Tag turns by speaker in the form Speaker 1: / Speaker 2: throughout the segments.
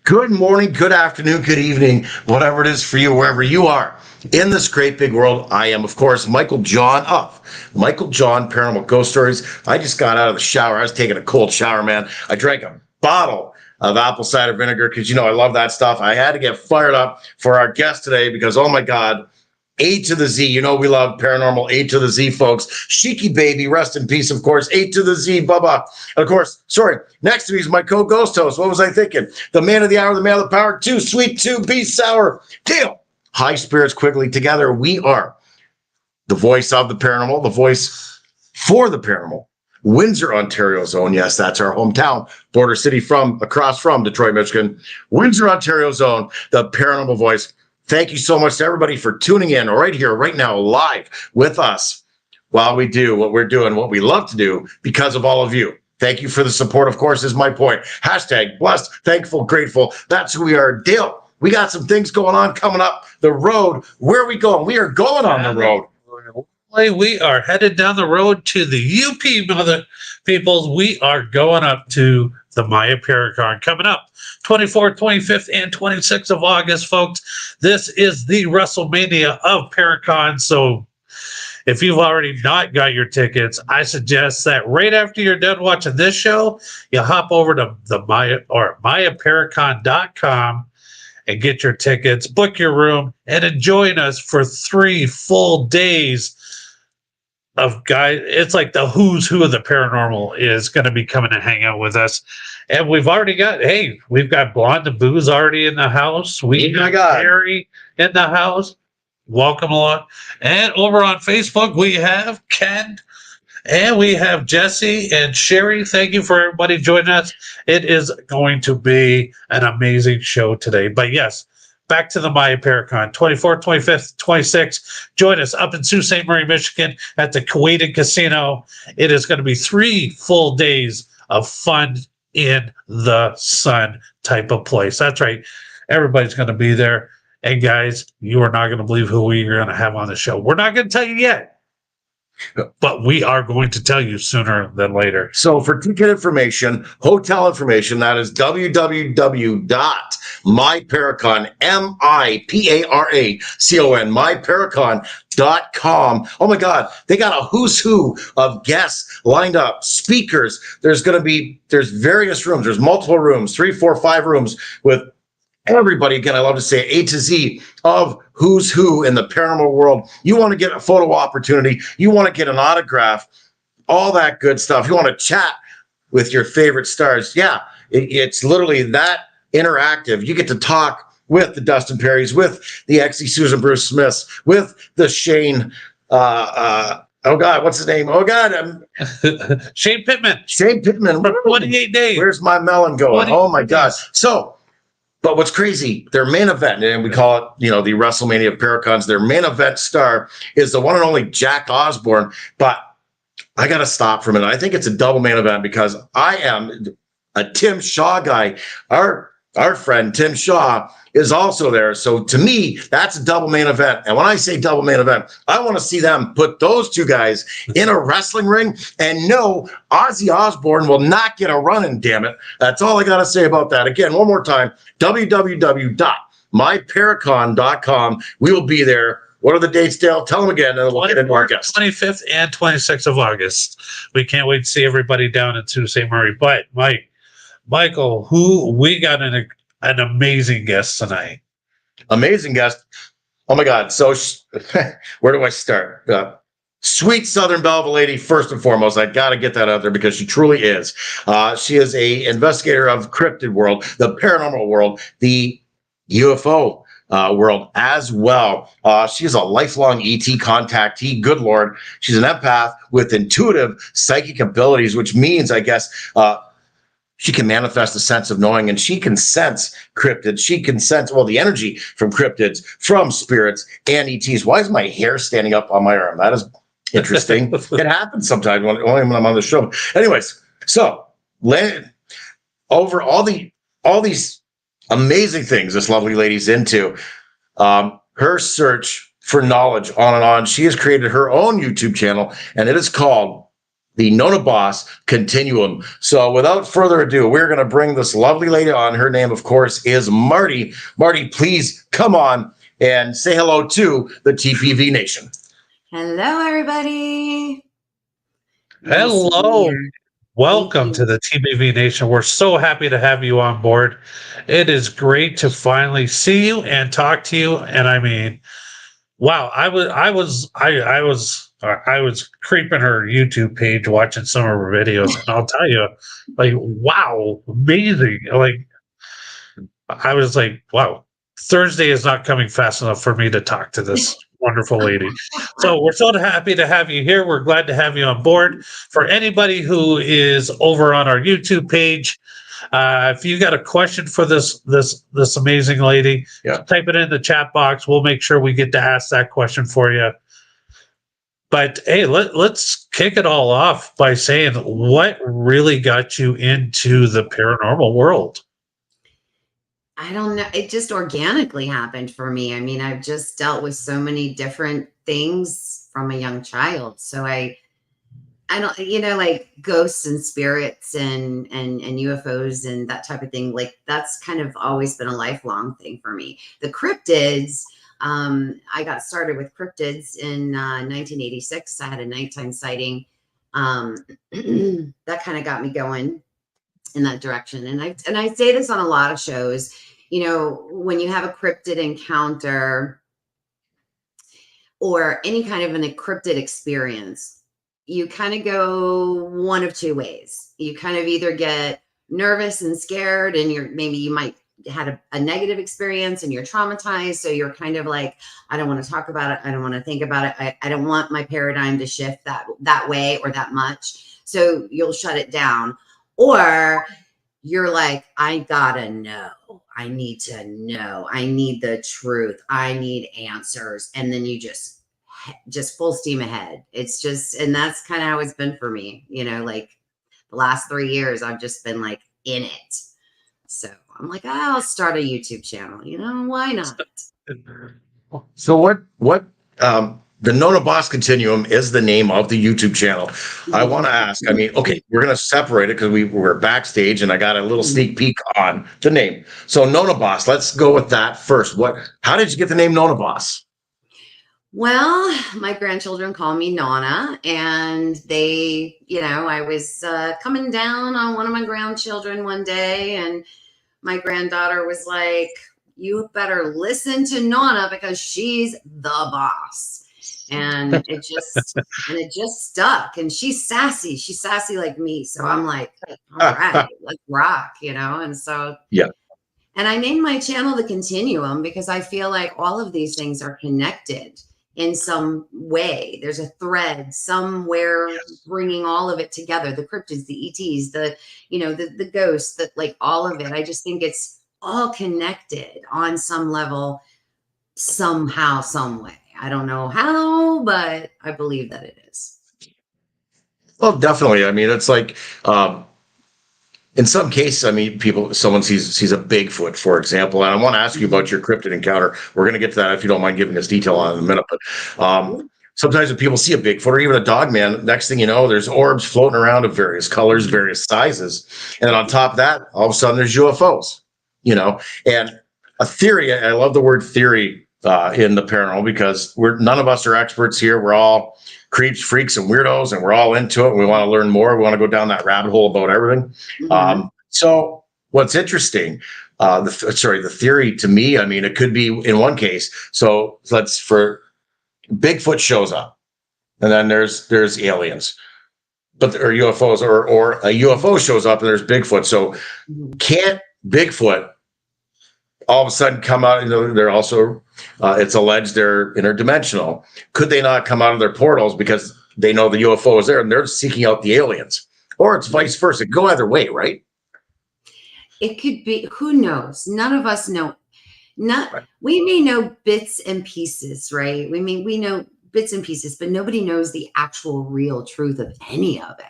Speaker 1: Good morning, good afternoon, good evening, whatever it is for you, wherever you are in this great big world. I am, of course, Michael John of Michael John Paranormal Ghost Stories. I just got out of the shower. I was taking a cold shower, man. I drank a bottle of apple cider vinegar because, you know, I love that stuff. I had to get fired up for our guest today because, oh my God, A to the Z. You know, we love paranormal A to the Z, folks. Sheiky baby, rest in peace, of course. A to the Z, Bubba. And of course, sorry, next to me is my co-ghost host. What was I thinking? The man of the hour, the man of the power, too sweet, too be sour. Deal. High spirits quickly. Together, we are the voice of the paranormal, the voice for the paranormal. Windsor, Ontario zone. Yes, that's our hometown. Border city across from Detroit, Michigan. Windsor, Ontario zone, the paranormal voice. Thank you so much to everybody for tuning in right here, right now, live with us while we do what we're doing, what we love to do because of all of you. Thank you for the support, of course, is my point. Hashtag blessed, thankful, grateful. That's who we are. Dale, we got some things going on coming up the road. Where are we going? We are going on the road.
Speaker 2: We are headed down the road to the UP, mother peoples. We are going up to the Maya Paracon coming up 24th, 25th, and 26th of August, folks. This is the WrestleMania of Paracon. So if you've already not got your tickets, I suggest that right after you're done watching this show, you hop over to the Maya or MayaParacon.com and get your tickets, book your room, and join us for 3 full days of guys. It's like the who's who of the paranormal is going to be coming to hang out with us. And we've got Blonde and Booze already in the house. We got Harry in the house. Welcome along. And over on Facebook, we have Ken and we have Jesse and Sherry. Thank you for everybody joining us. It is going to be an amazing show today. But yes, back to the Maya Paracon, 24th, 25th, 26th. Join us up in Sault Ste. Marie, Michigan at the Kuwaitan Casino. It is going to be 3 full days of fun in the sun type of place. That's right. Everybody's going to be there. And guys, you are not going to believe who we are going to have on the show. We're not going to tell you yet, but we are going to tell you sooner than later.
Speaker 1: So for ticket information, hotel information, that is www.myparacon, MIPARACON, myparacon.com. Oh my God, they got a who's who of guests lined up, speakers. There's various rooms. There's multiple rooms, 3, 4, 5 rooms with everybody. Again, I love to say A to Z of who's who in the paranormal world. You want to get a photo opportunity. You want to get an autograph, all that good stuff. You want to chat with your favorite stars. Yeah, it's literally that interactive. You get to talk with the Dustin Perrys, with the XE Susan Bruce Smiths, with the Shane, oh God, what's his name? Oh God.
Speaker 2: Shane Pittman.
Speaker 1: Shane Pittman.
Speaker 2: For 28 days.
Speaker 1: Where's my melon going? Oh my God. So, but what's crazy, their main event, and we call it, you know, the WrestleMania of Paracons, their main event star is the one and only Jack Osborne. But I got to stop for a minute. I think it's a double main event because I am a Tim Shaw guy. Our friend Tim Shaw is also there. So to me, that's a double main event. And when I say double main event, I want to see them put those two guys in a wrestling ring. And no, Ozzy Osbourne will not get a run-in, damn it. That's all I got to say about that. Again, one more time, www.myparacon.com. We will be there. What are the dates, Dale? Tell them again, and we'll get into our guests.
Speaker 2: 25th and 26th of August. We can't wait to see everybody down in Sault Ste. Marie. But, Michael, we got an amazing guest tonight.
Speaker 1: Amazing guest. Oh, my God. So where do I start? Sweet Southern Belle lady, first and foremost. I got to get that out there because she truly is. She is a investigator of cryptid world, the paranormal world, the UFO world as well. She's a lifelong ET contactee. Good Lord. She's an empath with intuitive psychic abilities, which means, I guess, she can manifest a sense of knowing, and she can sense cryptids. She can sense, well, the energy from cryptids, from spirits and ETs. Why is my hair standing up on my arm? That is interesting. It happens sometimes only when I'm on the show. Anyways, so over all these amazing things this lovely lady's into, her search for knowledge on and on. She has created her own YouTube channel, and it is called the NonnaBoss Continuum. So without further ado, we're going to bring this lovely lady on. Her name, of course, is Marty. Marty, please come on and say hello to the TPV Nation.
Speaker 3: Hello, everybody.
Speaker 2: Hello. Welcome to the TPV Nation. We're so happy to have you on board. It is great to finally see you and talk to you. And I mean, wow, I was creeping her YouTube page, watching some of her videos, and I'll tell you, like, wow, amazing. Like, I was like, wow, Thursday is not coming fast enough for me to talk to this wonderful lady. So we're so happy to have you here. We're glad to have you on board. For anybody who is over on our YouTube page, if you got a question for this amazing lady, type it in the chat box. We'll make sure we get to ask that question for you. But hey, let's kick it all off by saying, what really got you into the paranormal world?
Speaker 3: I don't know. It just organically happened for me. I mean, I've just dealt with so many different things from a young child. So I don't, like ghosts and spirits and UFOs and that type of thing. Like that's kind of always been a lifelong thing for me. The cryptids, I got started with cryptids in 1986. I had a nighttime sighting. That kind of got me going in that direction. And I say this on a lot of shows, when you have a cryptid encounter or any kind of an cryptid experience, you kind of go one of two ways. You kind of either get nervous and scared, and you might had a negative experience and you're traumatized. So you're kind of like, I don't want to talk about it. I don't want to think about it. I don't want my paradigm to shift that way or that much. So you'll shut it down. Or you're like, I gotta know. I need to know. I need the truth. I need answers. And then you just full steam ahead. It's just, and that's kind of how it's been for me. Like the last 3 years, I've just been like in it. So I'm like, I'll start a YouTube channel. Why not?
Speaker 1: So what the NonnaBoss Continuum is the name of the YouTube channel. I want to ask, I mean, okay, we're going to separate it because we're backstage and I got a little sneak peek on the name. So NonnaBoss, let's go with that first. How did you get the name NonnaBoss?
Speaker 3: Well, my grandchildren call me Nonna, and they, I was coming down on one of my grandchildren one day, and my granddaughter was like, you better listen to Nonna because she's the boss. And it just stuck. And she's sassy. She's sassy like me. So I'm like, all right, let's rock, And so,
Speaker 1: yeah.
Speaker 3: And I named my channel The Continuum because I feel like all of these things are connected in some way. There's a thread somewhere bringing all of it together. The cryptids, the ETs, the ghosts, like all of it. I just think it's all connected on some level, somehow, some way. I don't know how, but I believe that it is.
Speaker 1: Well, definitely. I mean, it's like, in some cases, I mean, someone sees a Bigfoot, for example, and I want to ask you about your cryptid encounter. We're going to get to that if you don't mind giving us detail on it in a minute. But sometimes when people see a Bigfoot or even a dog man, next thing you know, there's orbs floating around of various colors, various sizes. And then on top of that, all of a sudden there's UFOs, and a theory. I love the word theory in the paranormal because none of us are experts here. We're all creeps, freaks, and weirdos, and we're all into it. We want to learn more. We want to go down that rabbit hole about everything. Mm-hmm. So what's interesting, the theory to me, I mean, it could be in one case. So Bigfoot shows up, and then there's aliens, or UFOs, or a UFO shows up and there's Bigfoot. So can't Bigfoot all of a sudden come out, they're also, it's alleged they're interdimensional. Could they not come out of their portals because they know the UFO is there and they're seeking out the aliens? Or it's vice versa. Go either way, right?
Speaker 3: It could be, who knows? None of us know.
Speaker 1: Right.
Speaker 3: We may know bits and pieces, right? We know bits and pieces, but nobody knows the actual real truth of any of it.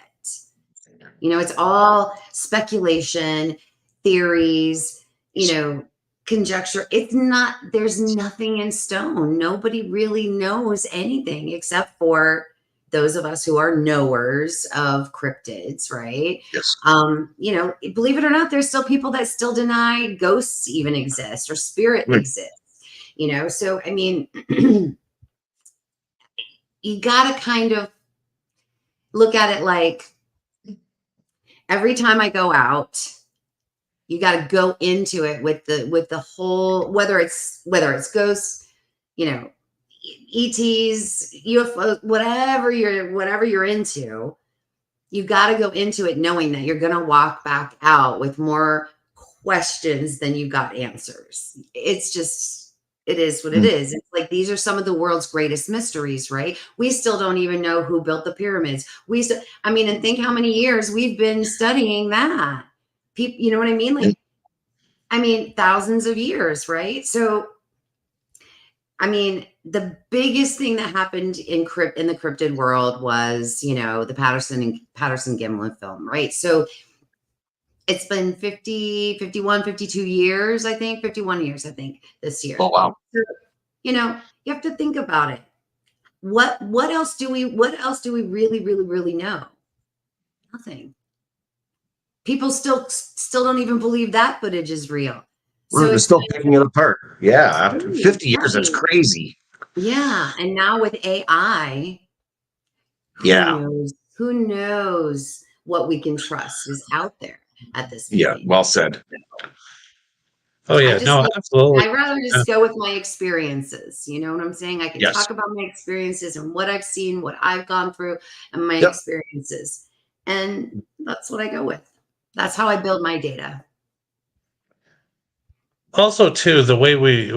Speaker 3: It's all speculation, theories, conjecture. It's not, there's nothing in stone. Nobody really knows anything except for those of us who are knowers of cryptids, right?
Speaker 1: Yes.
Speaker 3: Believe it or not, there's still people that still deny ghosts even exist or spirit exists, So, I mean, you got to kind of look at it like every time I go out, you got to go into it with the whole, whether it's ghosts, ETs, UFOs, whatever you're into, you got to go into it knowing that you're going to walk back out with more questions than you got answers. It's just, it is what it is. It's like, these are some of the world's greatest mysteries, right? We still don't even know who built the pyramids. And think how many years we've been studying that. People, you know what I mean? Like, thousands of years, right? So, the biggest thing that happened in the cryptid world was, the Patterson Gimlin film, right? So it's been 50, 51, 52 years, I think, 51 years, I think, this year.
Speaker 1: Oh, wow.
Speaker 3: So, you have to think about it. What else do we really, really, really know? Nothing. People still don't even believe that footage is real.
Speaker 1: We're still picking it apart. Yeah. After 50 years, that's
Speaker 3: right.
Speaker 1: crazy.
Speaker 3: Yeah. And now with AI, who knows what we can trust is out there at this point.
Speaker 1: Yeah. Well said.
Speaker 2: Oh yeah, no, absolutely.
Speaker 3: I'd rather just go with my experiences. You know what I'm saying? I can
Speaker 1: Yes.
Speaker 3: talk about my experiences and what I've seen, what I've gone through, and my
Speaker 1: Yep.
Speaker 3: experiences. And that's what I go with. That's how I build my data.
Speaker 2: Also, too, the way we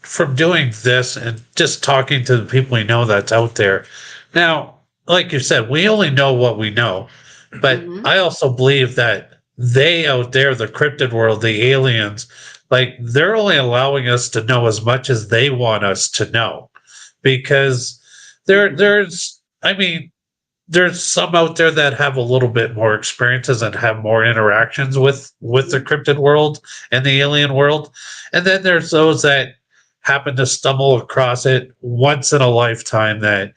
Speaker 2: from doing this and just talking to the people we know that's out there. Now, like you said, we only know what we know, but I also believe that they out there, the cryptid world, the aliens, like they're only allowing us to know as much as they want us to know, because there's some out there that have a little bit more experiences and have more interactions with the cryptid world and the alien world, and then there's those that happen to stumble across it once in a lifetime, that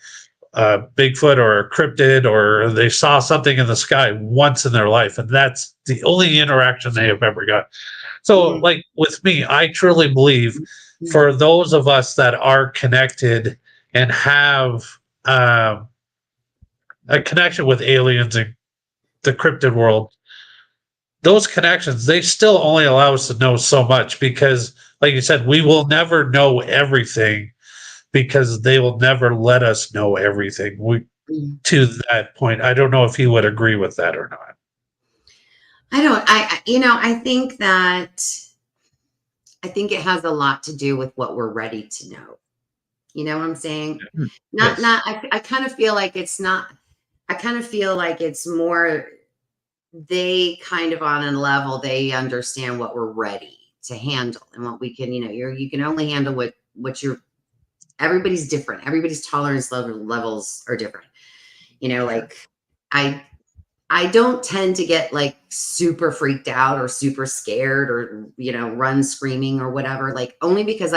Speaker 2: Bigfoot or a cryptid, or they saw something in the sky once in their life, and that's the only interaction they have ever got. So, like with me, I truly believe for those of us that are connected and have a connection with aliens and the cryptid world, those connections, they still only allow us to know so much, because like you said, we will never know everything, because they will never let us know everything. To that point, I don't know if he would agree with that or not.
Speaker 3: I think it has a lot to do with what we're ready to know. You know what I'm saying? I kind of feel like it's not, I kind of feel like it's more, they kind of on a level, they understand what we're ready to handle and what we can, you can only handle what you're, everybody's different. Everybody's tolerance levels are different. Like I don't tend to get like super freaked out or super scared or, run screaming or whatever, like only because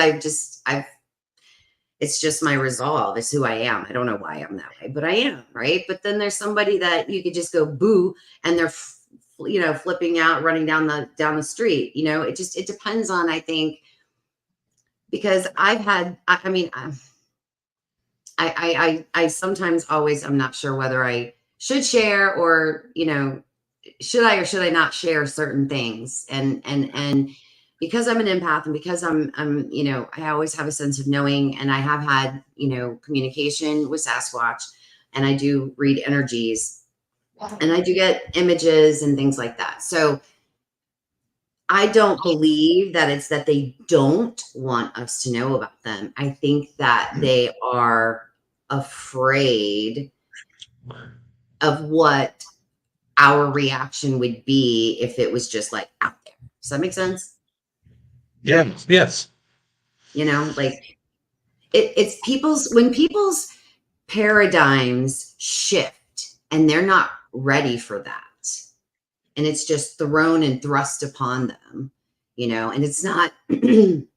Speaker 3: it's just my resolve. It's who I am. I don't know why I'm that way, but I am, right? But then there's somebody that you could just go boo and they're, flipping out, running down the street. It depends on, I think, because I've had, I sometimes always, I'm not sure whether I should share or, should I or should I not share certain things. And because I'm an empath and because I'm, I always have a sense of knowing, and I have had, communication with Sasquatch, and I do read energies, and I do get images and things like that. So I don't believe that it's that they don't want us to know about them. I think that they are afraid of what our reaction would be if it was just like out there. Does that make sense?
Speaker 2: Yeah. Yes.
Speaker 3: You know, like it's when people's paradigms shift and they're not ready for that. And it's just thrown and thrust upon them, you know, and it's not and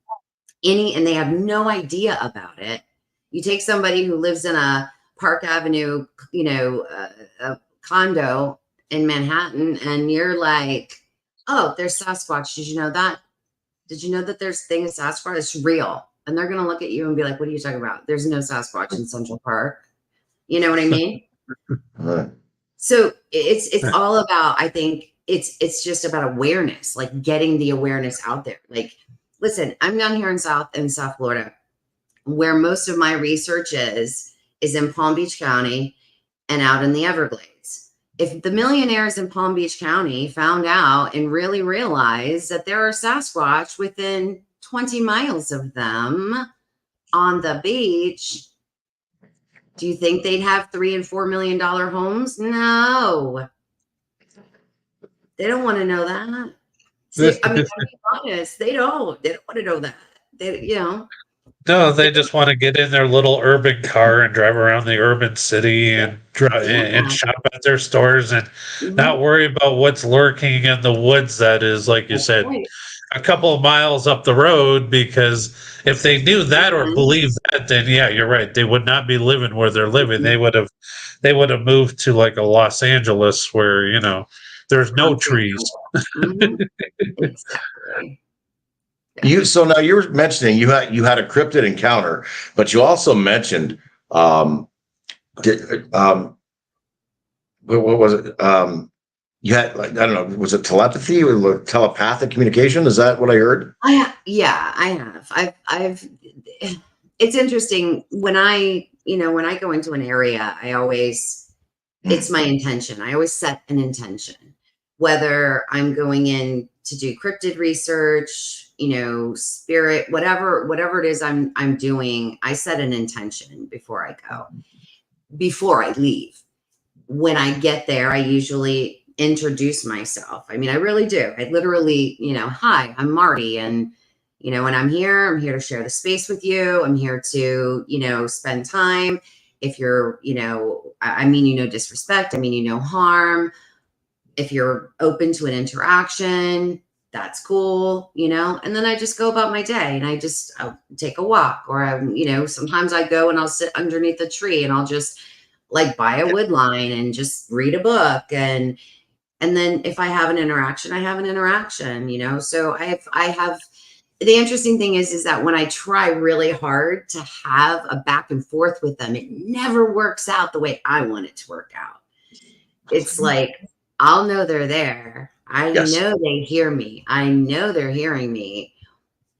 Speaker 3: they have no idea about it. You take somebody who lives in a Park Avenue, you know, a condo in Manhattan, and you're like, oh, there's Sasquatch. Did you know that? Did you know that there's thing is Sasquatch? It's real. And they're going to look at you and be like, what are you talking about? There's no Sasquatch in Central Park. You know what I mean? So it's all about, I think it's just about awareness, like getting the awareness out there. Like, listen, I'm down here in South Florida, where most of my research is in Palm Beach County and out in the Everglades. If the millionaires in Palm Beach County found out and really realized that there are Sasquatch within 20 miles of them on the beach, do you think they'd have $3 and $4 million homes? No, they don't want to know that. See, I mean, I'll be honest, they don't want to know that. They, you know,
Speaker 2: No, they just want to get in their little urban car and drive around the urban city and and shop at their stores and not worry about what's lurking in the woods that is, like you said,
Speaker 3: right.
Speaker 2: a couple of miles up the road. Because if they knew that or believed that, then yeah, you're right. They would not be living where they're living. They would have moved to like a Los Angeles where, you know, there's no trees.
Speaker 3: Exactly.
Speaker 1: So now you were mentioning you had a cryptid encounter, but you also mentioned did, what was it? You had, like, I don't know, was it telepathy or telepathic communication? Is that what I heard?
Speaker 3: I have. I've it's interesting when when I go into an area, I always, it's my intention. I always set an intention, whether I'm going in to do cryptid research, spirit, whatever it is I'm doing, I set an intention before I go, before I leave. When I get there, I usually introduce myself. I mean, I really do. I literally, hi, I'm Marty. And, when I'm here to share the space with you. I'm here to, spend time. If you're, I mean, disrespect, I mean, harm. If you're open to an interaction, that's cool, and then I just go about my day and I'll take a walk, or sometimes I go and I'll sit underneath a tree and I'll just like buy a wood line and just read a book. And then if I have an interaction, I have an interaction, so I have, the interesting thing is that when I try really hard to have a back and forth with them, it never works out the way I want it to work out. It's like, I'll know they're there. I know they hear me. I know they're hearing me,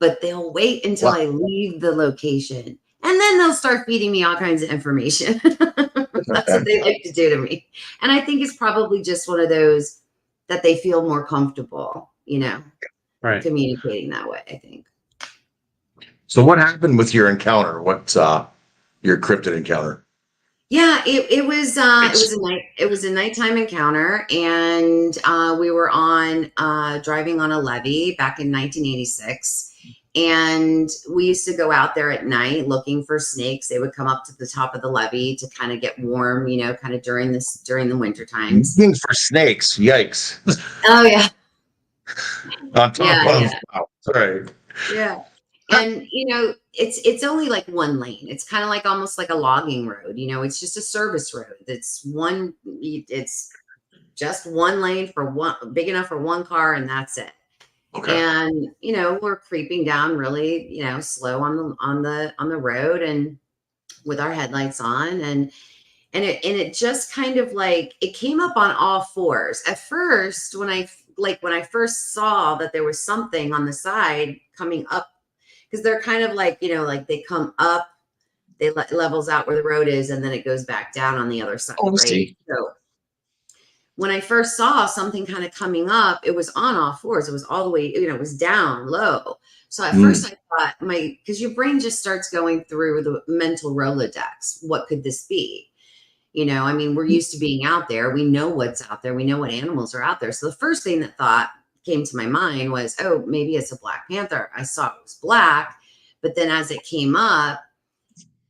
Speaker 3: but they'll wait until I leave the location. And then they'll start feeding me all kinds of information. That's what they like to do to me. And I think it's probably just one of those that they feel more comfortable, communicating that way, I think.
Speaker 1: So what happened with your encounter? What's your cryptid encounter?
Speaker 3: Yeah, it was a nighttime encounter, and we were driving on a levee back in 1986. And we used to go out there at night looking for snakes. They would come up to the top of the levee to kind of get warm, kind of during the winter times.
Speaker 1: Looking for snakes. Yikes.
Speaker 3: Oh yeah.
Speaker 1: On top of, wow. Sorry.
Speaker 3: Yeah. And it's only like one lane. It's kind of like almost like a logging road. It's just a service road. It's just one lane for big enough for one car, and that's it. Okay. And we're creeping down really, slow on the road and with our headlights on, and it just kind of like, it came up on all fours. At first, when I first saw that there was something on the side coming up, because they're kind of like, like they come up, they levels out where the road is, and then it goes back down on the other side.
Speaker 1: Oh,
Speaker 3: right.
Speaker 1: See.
Speaker 3: So when I first saw something kind of coming up, it was on all fours. It was all the way, it was down low. So at first I thought because your brain just starts going through the mental Rolodex. What could this be? I mean, we're used to being out there. We know what's out there. We know what animals are out there. So the first thing that came to my mind was, oh, maybe it's a black panther. I saw it was black, but then as it came up,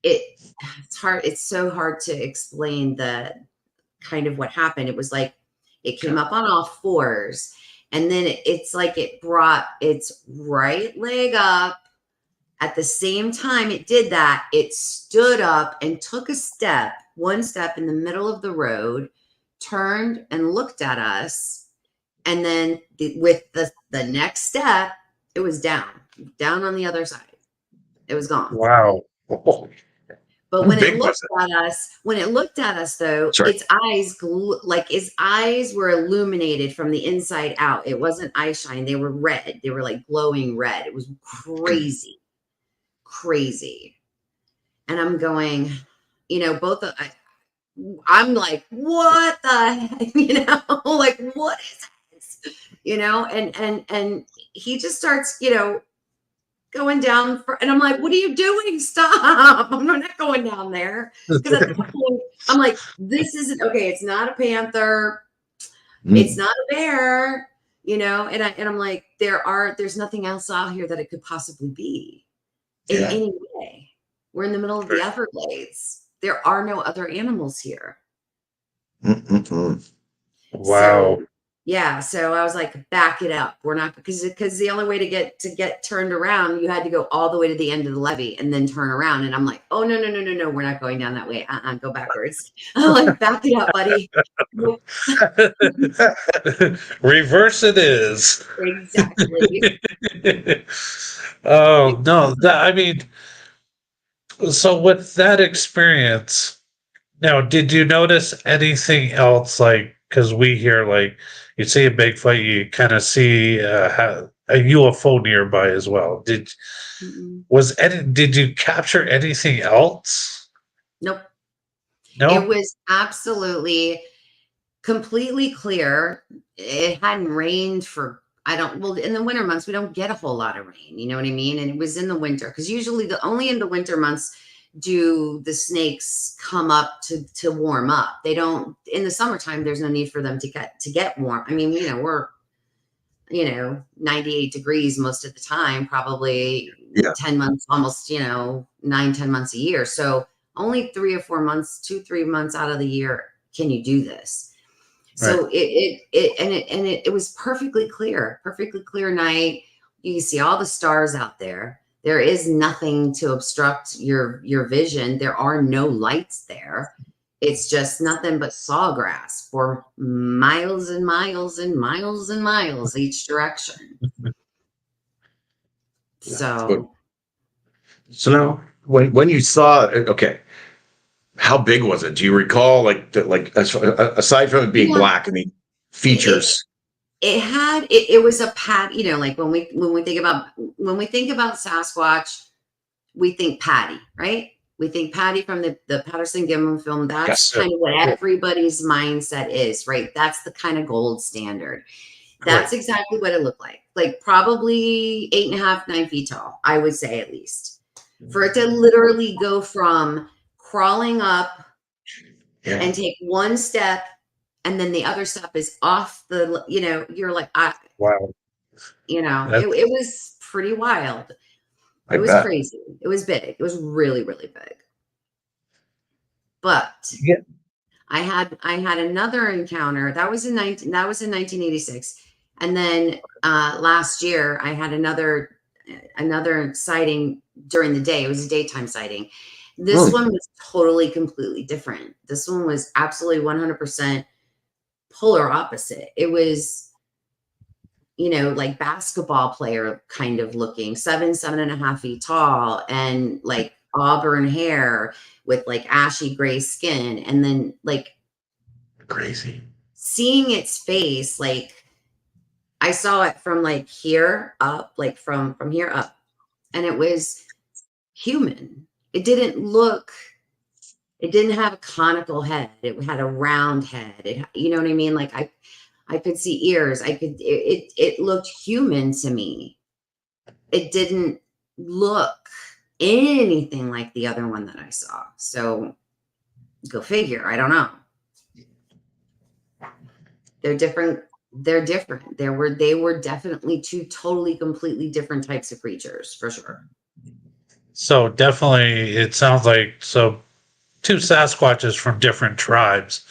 Speaker 3: it's hard. It's so hard to explain the kind of what happened. It was like it came up on all fours, and then it's like it brought its right leg up. At the same time it did that, it stood up and took one step in the middle of the road, turned and looked at us. And then with the next step, it was down on the other side. It was gone.
Speaker 2: Wow.
Speaker 3: But when it looked at us, though, its eyes were illuminated from the inside out. It wasn't eye shine. They were red. They were like glowing red. It was crazy. And I'm going, I'm like, what the heck, like, what is this, and he just starts, going down and I'm like, what are you doing? Stop. I'm not going down there. Because at that point, I'm like, this isn't okay. It's not a panther. It's not a bear, and I'm like, there's nothing else out here that it could possibly be in any way. We're in the middle of the Everglades. There are no other animals here.
Speaker 2: Wow.
Speaker 3: So, so I was like, back it up. We're not, because the only way to get turned around, you had to go all the way to the end of the levee and then turn around. And I'm like, oh, no, we're not going down that way. Go backwards. I'm like, back it up, buddy.
Speaker 2: Reverse it is.
Speaker 3: Exactly.
Speaker 2: Oh, no. I mean, so with that experience, now, did you notice anything else? Like, because we hear, like, you see a Bigfoot, you kind of see a UFO nearby as well. Did you capture anything else?
Speaker 3: Nope.
Speaker 2: No.
Speaker 3: It was absolutely completely clear. It hadn't rained for in the winter months we don't get a whole lot of rain, you know what I mean? And it was in the winter, because usually only in the winter months do the snakes come up to warm up. They don't in the summertime. There's no need for them to get warm. I mean, we're 98 degrees most of the time, probably 10 months, almost 9-10 months a year. So only 3 or 4 months, 2-3 months out of the year can you do this. So it was perfectly clear night. You can see all the stars out there. There is nothing to obstruct your vision. There are no lights there. It's just nothing but sawgrass for miles and miles and miles and miles each direction. So
Speaker 1: now when you saw it, okay, how big was it? Do you recall, aside from it being black, I mean, features?
Speaker 3: It was a patty, like when we think about Sasquatch, we think Patty, right? We think Patty from the Patterson Gimlin film. That's kind of what everybody's mindset is, right? That's the kind of gold standard. That's exactly what it looked like. Like probably 8.5, 9 feet tall, I would say, at least. For it to literally go from crawling up and take one step, and then the other step is off the, you're like,
Speaker 2: wow.
Speaker 3: It was pretty wild. It was crazy. It was big. It was really, really big. But I had another encounter. That was in 1986. And then last year I had another sighting during the day. It was a daytime sighting. This one was totally, completely different. This one was absolutely 100% polar opposite. It was, like basketball player kind of looking, 7.5 feet tall, and like auburn hair with like ashy gray skin. And then like
Speaker 1: Crazy.
Speaker 3: Seeing its face, like I saw it from like here up, like from here up, and it was human. It didn't look It didn't have a conical head. It had a round head. You know what I mean? Like I could see ears. It looked human to me. It didn't look anything like the other one that I saw. So go figure. I don't know. They're different. They're different. They were definitely two totally, completely different types of creatures for sure.
Speaker 2: So definitely, it sounds like two Sasquatches from different tribes,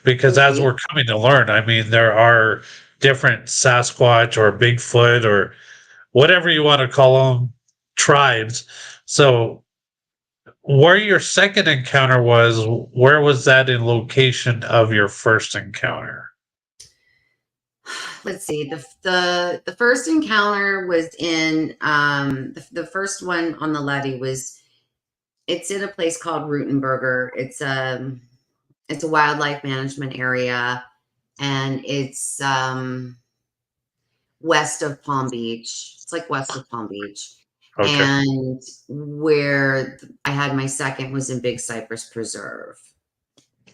Speaker 2: because as we're coming to learn, I mean, there are different Sasquatch or Bigfoot or whatever you want to call them tribes. So where your second encounter was, where was that in location of your first encounter?
Speaker 3: Let's see. The first encounter was in the first one on the levee it's in a place called Rutenberger. It's a wildlife management area, and it's west of Palm Beach. It's like west of Palm Beach. Okay. And where I had my second was in Big Cypress Preserve.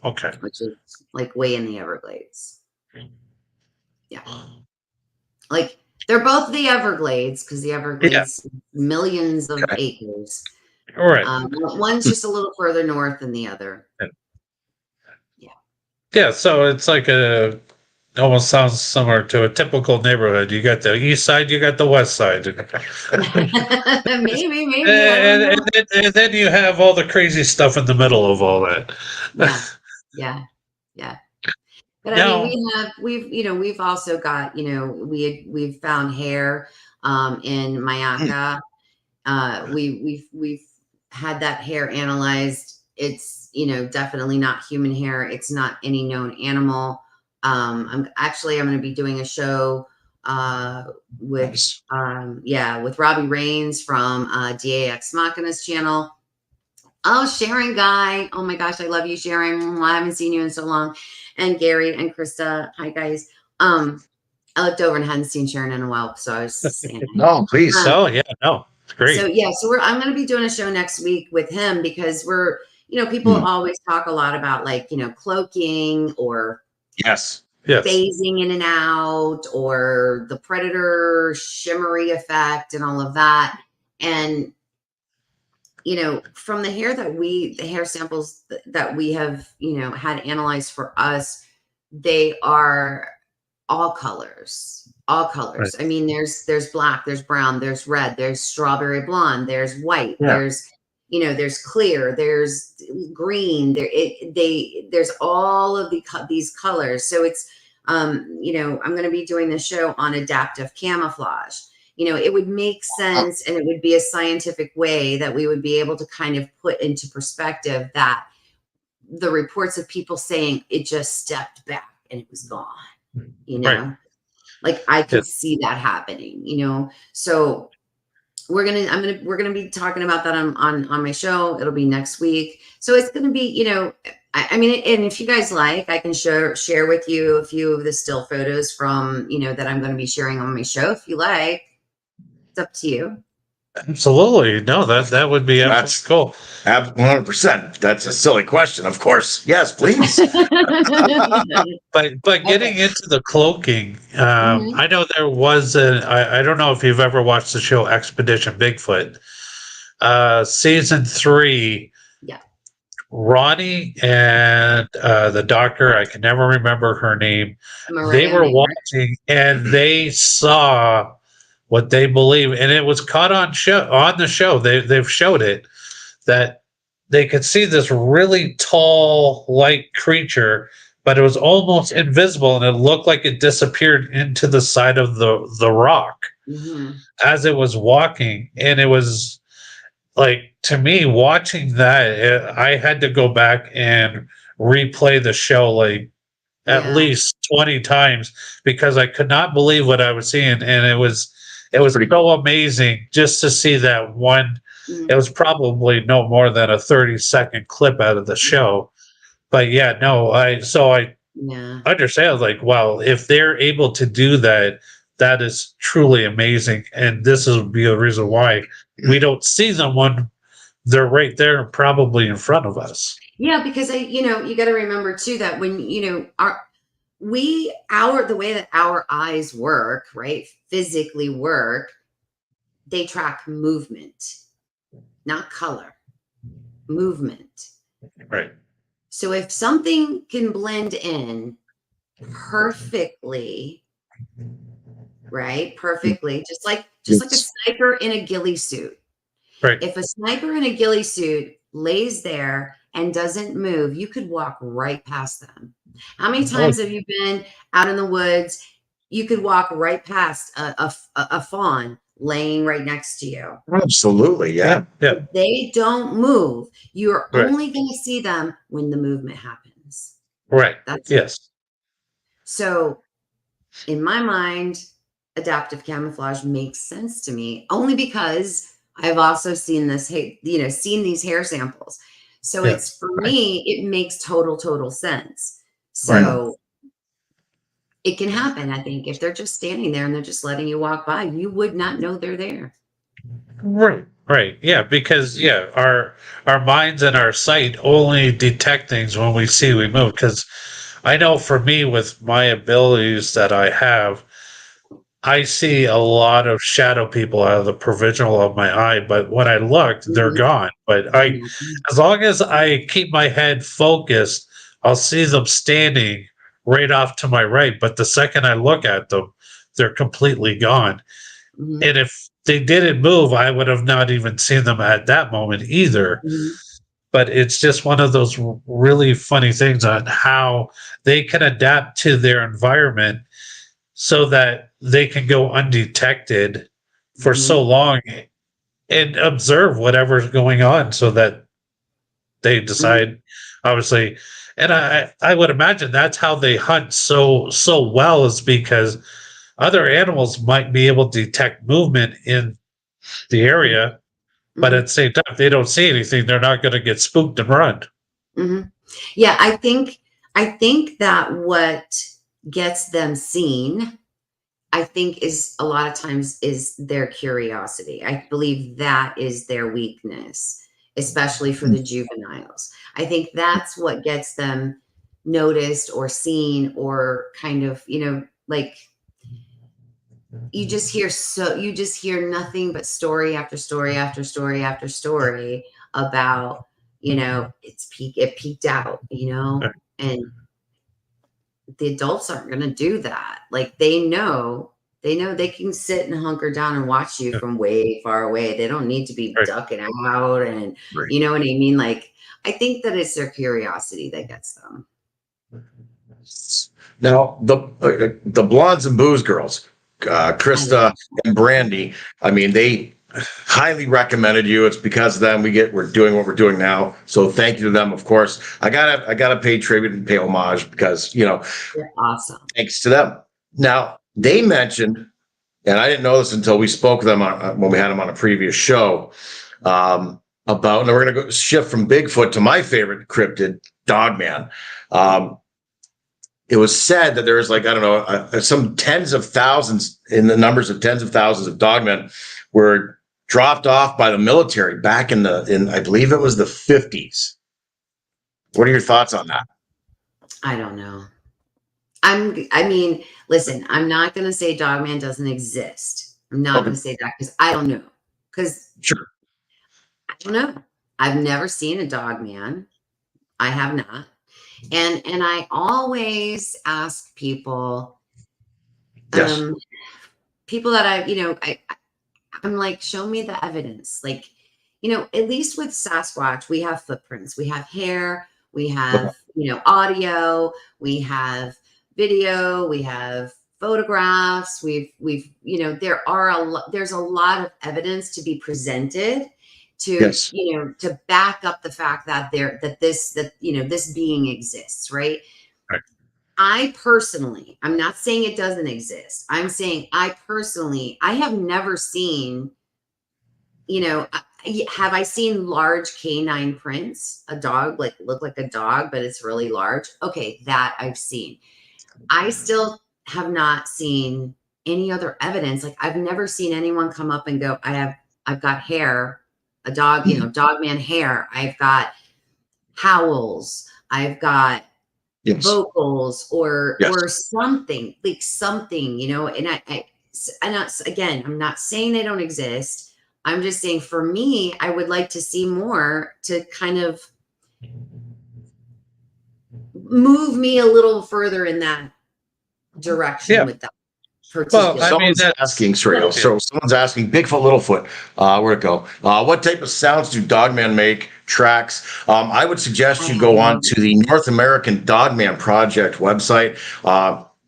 Speaker 2: Okay.
Speaker 3: Which is like way in the Everglades. Yeah. Like they're both the Everglades, because the Everglades, millions of acres.
Speaker 2: All right.
Speaker 3: One's just a little further north than the other. Yeah.
Speaker 2: Yeah. So it's like almost sounds similar to a typical neighborhood. You got the east side, you got the west side.
Speaker 3: maybe.
Speaker 2: And then you have all the crazy stuff in the middle of all that.
Speaker 3: Yeah. But I mean, we've also got, we've found hair in Mayaka. We've had that hair analyzed. It's, definitely not human hair. It's not any known animal. I'm going to be doing a show with Robbie Rains from DAX Machina's channel. Oh, Sharon Guy. Oh my gosh, I love you, Sharon. I haven't seen you in so long. And Gary and Krista. Hi, guys. I looked over and hadn't seen Sharon in a while, so I was saying.
Speaker 1: No, please.
Speaker 2: It's great.
Speaker 3: So I'm going to be doing a show next week with him, because we're, people always talk a lot about like, cloaking or
Speaker 1: yes,
Speaker 3: phasing in and out, or the predator shimmery effect and all of that. And from the hair samples that we have, had analyzed for us, they are all colors. Right. I mean, there's black, there's brown, there's red, there's strawberry blonde, there's white, there's clear, there's green, there's all of these colors. So it's, I'm going to be doing the show on adaptive camouflage. It would make sense, and it would be a scientific way that we would be able to kind of put into perspective that the reports of people saying it just stepped back and it was gone,
Speaker 2: Right.
Speaker 3: Like I could see that happening, so we're going to be talking about that on my show. It'll be next week. So it's going to be, I mean, and if you guys like, I can share with you a few of the still photos from, that I'm going to be sharing on my show. If you like, it's up to you.
Speaker 2: Absolutely. No, that would be cool.
Speaker 1: 100%. That's a silly question. Of course. Yes, please.
Speaker 2: But getting into the cloaking, I know there was I don't know if you've ever watched the show Expedition Bigfoot. Season 3.
Speaker 3: Yeah.
Speaker 2: Ronnie and the doctor, I can never remember her name.
Speaker 3: Maria,
Speaker 2: they were watching and they saw what they believe, and it was caught on the show. They've showed it, that they could see this really tall, light creature, but it was almost invisible, and it looked like it disappeared into the side of the rock as it was walking. And it was like, to me, watching that, I had to go back and replay the show like at least 20 times, because I could not believe what I was seeing, and it was so amazing just to see that one. It was probably no more than a 30-second clip out of the show. But I understand, like, wow, if they're able to do that, that is truly amazing. And this would be a reason why we don't see them when they're right there, probably in front of us.
Speaker 3: Yeah, because you got to remember too that when the way that our eyes work, right, physically work, they track movement, not color, movement.
Speaker 2: Right.
Speaker 3: So if something can blend in perfectly, right, perfectly, just like a
Speaker 1: Yes.
Speaker 3: sniper in a ghillie suit.
Speaker 2: Right.
Speaker 3: If a sniper in a ghillie suit lays there and doesn't move, you could walk right past them. How many
Speaker 2: Oh,
Speaker 3: times have you been out in the woods? You could walk right past a fawn laying right next to you.
Speaker 1: Absolutely. Yeah.
Speaker 2: yeah.
Speaker 3: If they don't move, you're
Speaker 2: Right.
Speaker 3: only going to see them when the movement happens.
Speaker 2: Right.
Speaker 3: That's it.
Speaker 2: Yes.
Speaker 3: So, in my mind, adaptive camouflage makes sense to me only because I've also seen seen these hair samples. So
Speaker 2: Yes.
Speaker 3: it's for
Speaker 2: Right.
Speaker 3: me, it makes total sense.
Speaker 1: Right.
Speaker 3: So it can happen. I think if they're just standing there and they're just letting you walk by, you would not know they're there.
Speaker 2: Right. Right. Yeah. Because our minds and our sight only detect things when we move. Because I know for me, with my abilities that I have, I see a lot of shadow people out of the provisional of my eye, but when I looked, they're
Speaker 3: Mhm.
Speaker 2: gone. But
Speaker 3: Mhm.
Speaker 2: as long as I keep my head focused, I'll see them standing right off to my right. But the second I look at them, they're completely gone.
Speaker 3: Mhm.
Speaker 2: And if they didn't move, I would have not even seen them at that moment either.
Speaker 3: Mhm.
Speaker 2: But it's just one of those really funny things on how they can adapt to their environment so that they can go undetected for so
Speaker 3: Mhm.
Speaker 2: long and observe whatever's going on so that they
Speaker 3: Mhm.
Speaker 2: decide, obviously. And I would imagine that's how they hunt so well, is because other animals might be able to detect movement in the
Speaker 3: Mhm.
Speaker 2: area, but at
Speaker 3: Mhm.
Speaker 2: the same time, if they don't see anything, they're not going to get spooked and run.
Speaker 3: Mhm. Yeah, I think that what gets them seen, I think, is a lot of times is their curiosity. I believe that is their weakness, especially for the juveniles. I think that's what gets them noticed or seen, or kind of, like, you just hear nothing but story after story after story after story about, it peaked out, and the adults aren't going to do that. Like, they know they can sit and hunker down and watch you from way far away. They don't need to be
Speaker 2: Right.
Speaker 3: ducking out, and
Speaker 1: Right.
Speaker 3: you know what I mean? Like, I think that it's their curiosity that gets them.
Speaker 1: Now the blondes and booze girls,
Speaker 3: I love
Speaker 1: Krista and Brandy. I mean, they highly recommended you. It's because of them we're doing what we're doing now. So thank you to them, of course. I gotta pay tribute and pay homage because
Speaker 3: They're awesome.
Speaker 1: thanks to them. Now they mentioned, and I didn't know this until we spoke to them when we had them on a previous show, about, and we're gonna go shift from Bigfoot to my favorite cryptid, Dogman. Um, it was said that there's, like, I don't know, some tens of thousands, in the numbers of tens of thousands of dogmen were dropped off by the military back in I believe it was the 50s. What are your thoughts on that?
Speaker 3: I don't know. I mean, listen, I'm not going to say Dogman doesn't exist. I'm not
Speaker 1: Okay,
Speaker 3: going to say that because I don't know. Because
Speaker 1: sure.
Speaker 3: I don't know. I've never seen a Dogman. I have not. And I always ask
Speaker 1: Yes.
Speaker 3: um, people that I'm like, show me the evidence. Like, at least with Sasquatch, we have footprints, we have hair, we have, audio, we have video, we have photographs, there's a lot of evidence to be presented to,
Speaker 1: Yes.
Speaker 3: to back up the fact that this being exists, right?
Speaker 2: Right.
Speaker 3: I'm not saying it doesn't exist. I'm saying I have never seen, have I seen large canine prints? A dog, like, look like a dog, but it's really large. Okay, that I've seen. I still have not seen any other evidence. Like, I've never seen anyone come up and go, I've got hair, a dog, dog man hair. I've got howls. I've got
Speaker 1: Yes.
Speaker 3: vocals or
Speaker 1: Yes.
Speaker 3: something, like something, you know. And I'm not, again, I'm not saying they don't exist. I'm just saying, for me, I would like to see more to kind of move me a little further in that direction
Speaker 2: Yeah.
Speaker 3: with that
Speaker 2: Well,
Speaker 3: particular.
Speaker 2: I mean,
Speaker 1: Someone's asking, sorry,
Speaker 3: Yeah.
Speaker 1: so someone's asking, Bigfoot, Littlefoot, where'd it go? What type of sounds do Dogman make? Tracks? I would suggest
Speaker 3: I
Speaker 1: you
Speaker 3: have
Speaker 1: go on
Speaker 3: no.
Speaker 1: to the North American Dogman Project website.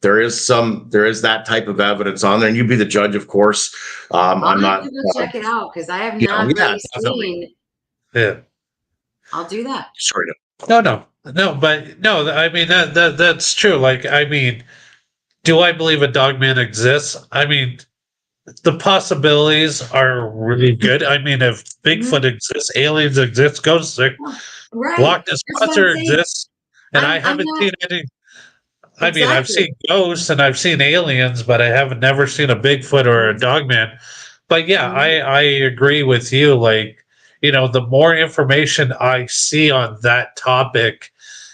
Speaker 1: There is that type of evidence on there, and you be the judge, of course.
Speaker 3: I'll
Speaker 1: I'm
Speaker 3: have
Speaker 1: not,
Speaker 3: to go check it out because I have
Speaker 1: you know,
Speaker 3: not
Speaker 1: yeah,
Speaker 3: really
Speaker 1: definitely.
Speaker 3: seen.
Speaker 2: yeah.
Speaker 3: I'll do that.
Speaker 1: Sorry to.
Speaker 2: No, but no, I mean that's true. Like, I mean, do I believe a dogman exists? I mean, the possibilities are really good. I mean, if Bigfoot exists, aliens exist, ghosts exist,
Speaker 3: Oh, right.
Speaker 2: Loch Ness
Speaker 3: That's what I'm
Speaker 2: monster
Speaker 3: saying.
Speaker 2: exists, and I
Speaker 3: I'm
Speaker 2: haven't
Speaker 3: not
Speaker 2: seen any. I mean, I've
Speaker 3: exactly.
Speaker 2: seen ghosts and I've seen aliens, but I haven't never seen a Bigfoot or a dogman. But yeah,
Speaker 3: Mhm.
Speaker 2: I agree with you. Like, the more information I see on that topic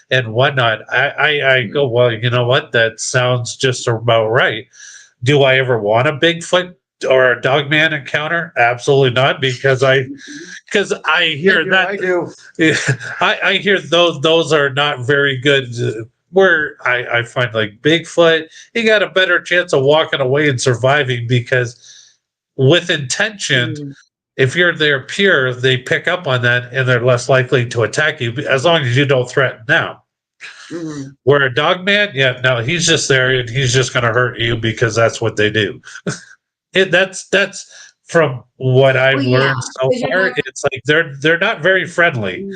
Speaker 2: and whatnot, I go, well, you know what? That sounds just about right. Do I ever want a Bigfoot or a dogman encounter? Absolutely not, because I
Speaker 1: I
Speaker 2: hear
Speaker 1: do.
Speaker 2: that
Speaker 1: I do.
Speaker 2: I hear those are not very good. Where I find like Bigfoot, you got a better chance of walking away and surviving because with intention,
Speaker 3: Mhm.
Speaker 2: if you're there pure, they pick up on that and they're less likely to attack you as long as you don't threaten them.
Speaker 3: Mhm.
Speaker 2: Where a dog man, yeah, no, he's just there and he's just going to hurt you because that's what they do. That's from what
Speaker 3: Well,
Speaker 2: I've
Speaker 3: yeah,
Speaker 2: learned so
Speaker 3: because you're
Speaker 2: far.
Speaker 3: talking.
Speaker 2: It's like they're not very friendly.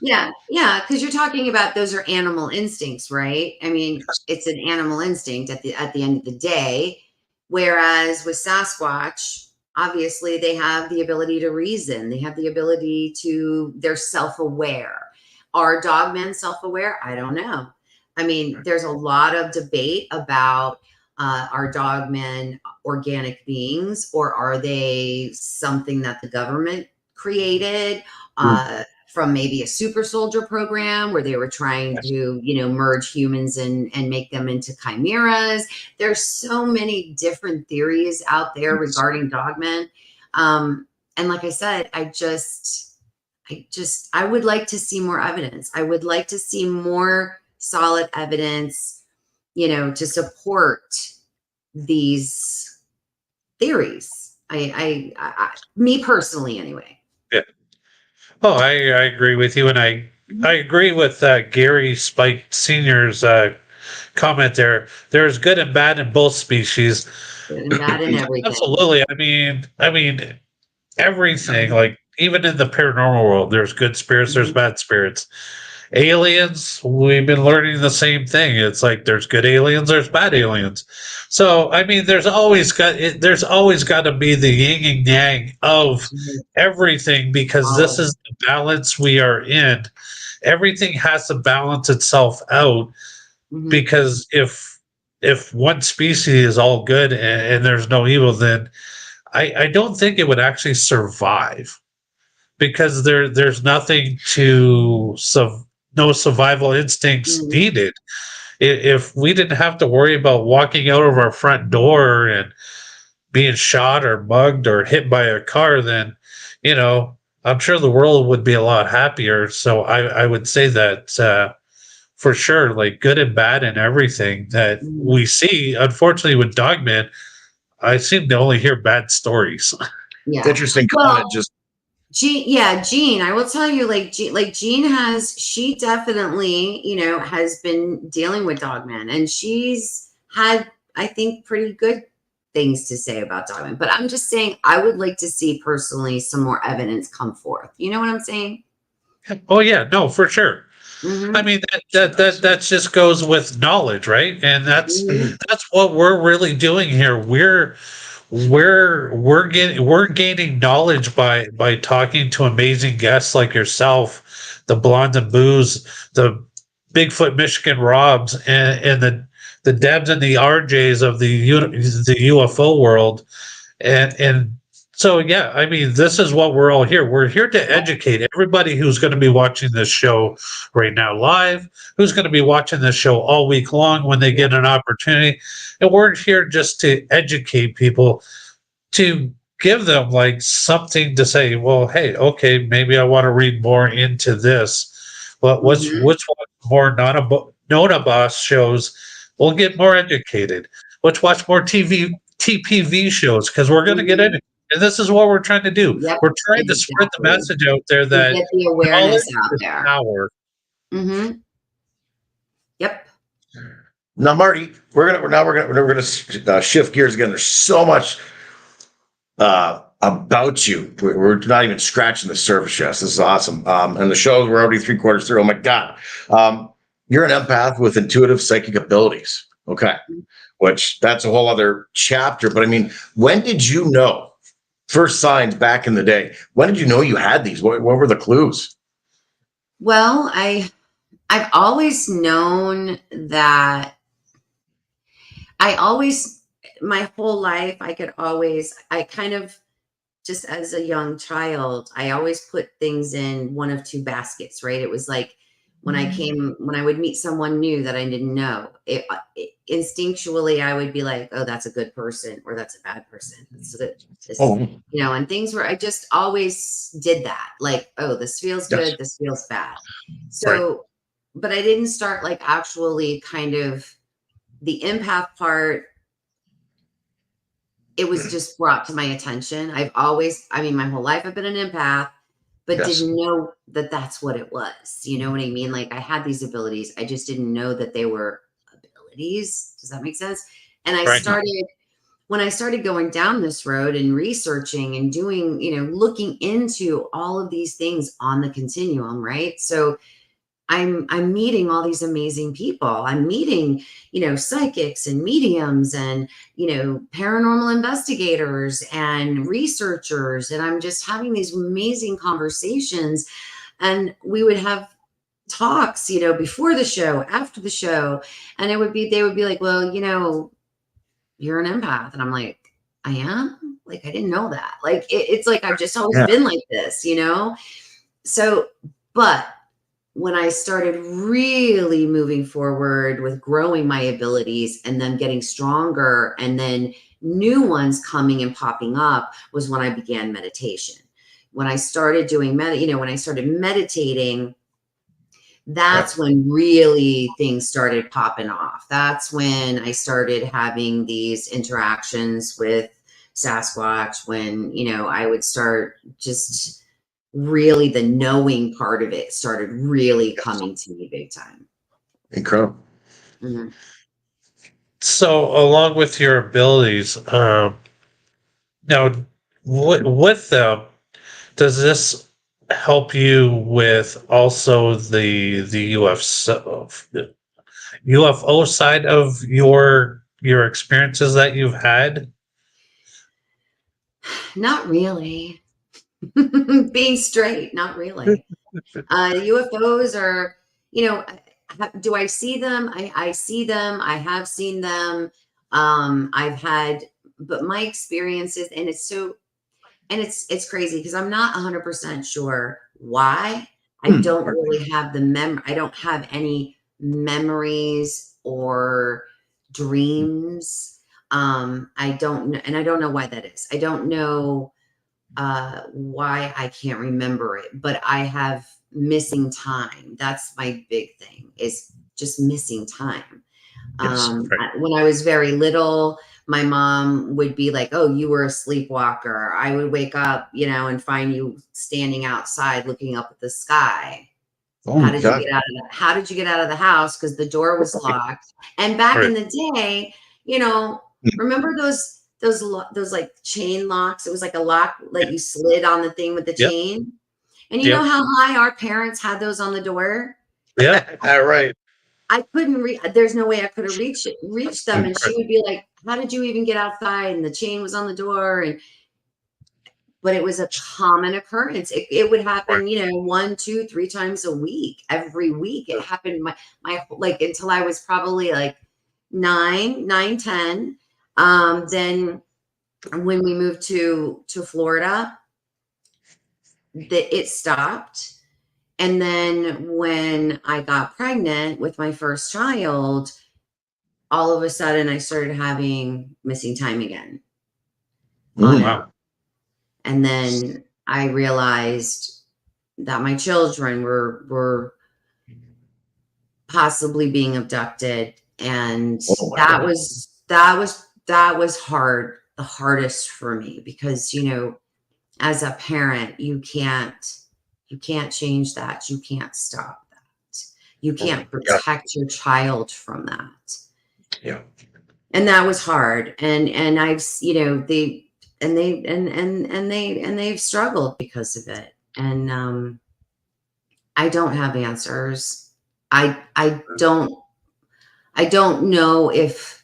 Speaker 3: Yeah, yeah, because you're talking about those are animal instincts, right? I mean, it's an animal instinct at the end of the day. Whereas with Sasquatch, obviously they have the ability to reason. They have the ability to. They're self-aware. Are dogmen self-aware? I don't know. I mean, there's a lot of debate about are dogmen organic beings or are they something that the government created? From maybe a super soldier program where they were trying to, merge humans and make them into chimeras. There's so many different theories out there regarding dogmen. And like I said, I would like to see more evidence. I would like to see more solid evidence, to support these theories. Me personally, anyway.
Speaker 2: Yeah. Oh, I agree with you, and I agree with Gary Spike Senior's comment there. There's good and bad in both species.
Speaker 3: Good and bad and everything.
Speaker 2: Absolutely. I mean, everything. Like even in the paranormal world, there's good spirits, there's
Speaker 3: Mhm.
Speaker 2: bad spirits. Aliens, we've been learning the same thing. It's like there's good aliens, there's bad aliens. So I mean, there's always got to be the yin and yang of
Speaker 3: Mhm.
Speaker 2: everything because
Speaker 3: All
Speaker 2: this
Speaker 3: of it.
Speaker 2: is the balance we are in. Everything has to balance itself out
Speaker 3: Mhm.
Speaker 2: because if one species is all good and there's no evil, then I don't think it would actually survive because there's nothing no survival instincts
Speaker 3: Mhm.
Speaker 2: needed. If we didn't have to worry about walking out of our front door and being shot or mugged or hit by a car, then you know I'm sure the world would be a lot happier. So I would say that for sure, like good and bad and everything that
Speaker 3: Mhm.
Speaker 2: we see. Unfortunately, with Dogman, I seem to only hear bad stories.
Speaker 3: Yeah.
Speaker 1: Interesting
Speaker 3: Well,
Speaker 1: comment. Just
Speaker 3: Jean, I will tell you, Jean she definitely, has been dealing with Dogman, and she's had, I think, pretty good things to say about Dogman. But I'm just saying, I would like to see personally some more evidence come forth. You know what I'm saying?
Speaker 2: Oh yeah, no, for sure. I
Speaker 3: Hmm.
Speaker 2: mean that just goes with knowledge, right? And that's
Speaker 3: Hmm.
Speaker 2: that's what we're really doing here. We're gaining knowledge by talking to amazing guests like yourself, the Blonde and Booze, the Bigfoot Michigan Robs, and the Debs and the RJs of the UFO world, and So yeah, I mean, this is what we're all here. We're here to educate everybody who's going to be watching this show right now live, who's going to be watching this show all week long when they get an opportunity. And we're here just to educate people, to give them like something to say, well, hey, okay, maybe I want to read more into this. But
Speaker 3: Mhm.
Speaker 2: which one more Nona Boss shows? We'll get more educated. Let's watch more TPV shows because we're going to get
Speaker 3: Mhm.
Speaker 2: educated. And this is what we're trying to do.
Speaker 3: Yep,
Speaker 2: We're trying to spread the
Speaker 3: exactly.
Speaker 2: message out there
Speaker 3: To
Speaker 2: that
Speaker 3: get the
Speaker 2: knowledge
Speaker 3: awareness out
Speaker 2: is
Speaker 3: there.
Speaker 2: power.
Speaker 3: Mhm. Yep.
Speaker 1: Now, Marty, we're gonna shift gears again. There's so much about you. We're not even scratching the surface yet. This is awesome. And the show, we're already 3/4 through. Oh my God. You're an empath with intuitive psychic abilities. Okay. Which that's a whole other chapter. But I mean, when did you know first signs back in the day? When did you know you had these? What were the clues?
Speaker 3: Well, I've always known that I always my whole life I kind of just as a young child, I always put things in one of two baskets, right? It was like when I would meet someone new that I didn't know, instinctually I would be like, oh, that's a good person or that's a bad person. So that this,
Speaker 1: Oh,
Speaker 3: and things where I just always did that. Like, oh, this feels
Speaker 1: yes.
Speaker 3: good, this feels bad.
Speaker 2: Right.
Speaker 3: So, but I didn't start like actually kind of the empath part. It was just brought to my attention. I mean, my whole life I've been an empath, but
Speaker 1: Yes.
Speaker 3: didn't know that that's what it was. You know what I mean? Like I had these abilities. I just didn't know that they were abilities. Does that make sense? And
Speaker 2: Right.
Speaker 3: when I started going down this road and researching and doing, looking into all of these things on the continuum, right? So I'm meeting all these amazing people. I'm meeting, psychics and mediums and, paranormal investigators and researchers. And I'm just having these amazing conversations. And we would have talks, before the show, after the show. And they would be like, well, you're an empath. And I'm like, I am? Like, I didn't know that. Like, it's like, I've just always
Speaker 1: Yeah.
Speaker 3: been like this, So, but when I started really moving forward with growing my abilities and then getting stronger and then new ones coming and popping up was when I began meditation. When I started doing when I started meditating, that's when really things started popping off. That's when I started having these interactions with Sasquatch, when, I would start just really the knowing part of it started really coming to me big time.
Speaker 1: Incredible.
Speaker 3: Mhm.
Speaker 2: So, along with your abilities, now with them, does this help you with also the UFO side of your experiences that you've had?
Speaker 3: Not really. Being straight, not really. UFOs are, do I see them? I see them. I have seen them. I've had, but my experiences, and it's crazy because I'm not 100% sure why. I don't really have I don't have any memories or dreams. I don't know, and I don't know why that is. I don't know why I can't remember it, but I have missing time. That's my big thing, is just missing time.
Speaker 2: Yes. Right.
Speaker 3: When I was very little, my mom would be like, oh, you were a sleepwalker. I would wake up, and find you standing outside looking up at the sky.
Speaker 1: Oh my God.
Speaker 3: How did you get out of the house? Because the door was locked. And back
Speaker 2: Right.
Speaker 3: in the day, remember those like chain locks? It was like a lock that you slid on the thing with the
Speaker 2: Yep.
Speaker 3: chain. And you know
Speaker 2: Yep.
Speaker 3: how high our parents had those on the door?
Speaker 2: Yeah.
Speaker 1: All right.
Speaker 3: I couldn't reach. There's no way I could have reached them. And she would be like, "How did you even get outside?" And the chain was on the door. But it was a common occurrence. It would happen,
Speaker 2: Right.
Speaker 3: 1, 2, 3 times a week. Every week it happened. My like until I was probably like 9, 10. Then when we moved to Florida, that it stopped. And then when I got pregnant with my first child, all of a sudden I started having missing time again on it.
Speaker 2: Wow.
Speaker 3: And then I realized that my children were possibly being abducted, and
Speaker 1: Oh, my
Speaker 3: that
Speaker 1: goodness.
Speaker 3: was hard, the hardest for me, because as a parent, you can't change that, you can't stop that, you can't
Speaker 1: Yeah.
Speaker 3: protect your child from that.
Speaker 1: Yeah.
Speaker 3: And that was hard, and I've they've struggled because of it, and I don't have answers. I don't know if,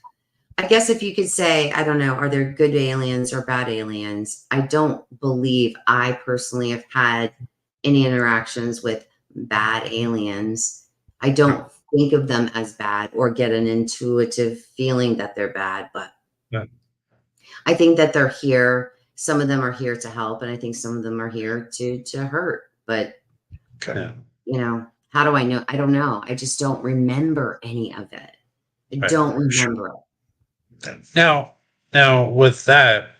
Speaker 3: I guess if you could say, I don't know, are there good aliens or bad aliens? I don't believe I personally have had any interactions with bad aliens. I don't think of them as bad or get an intuitive feeling that they're bad, but
Speaker 2: Yeah.
Speaker 3: I think that they're here. Some of them are here to help, and I think some of them are here to hurt. But
Speaker 1: Okay.
Speaker 3: how do I know? I don't know. I just don't remember any of it. I
Speaker 2: Right.
Speaker 3: don't remember it.
Speaker 2: Now with that,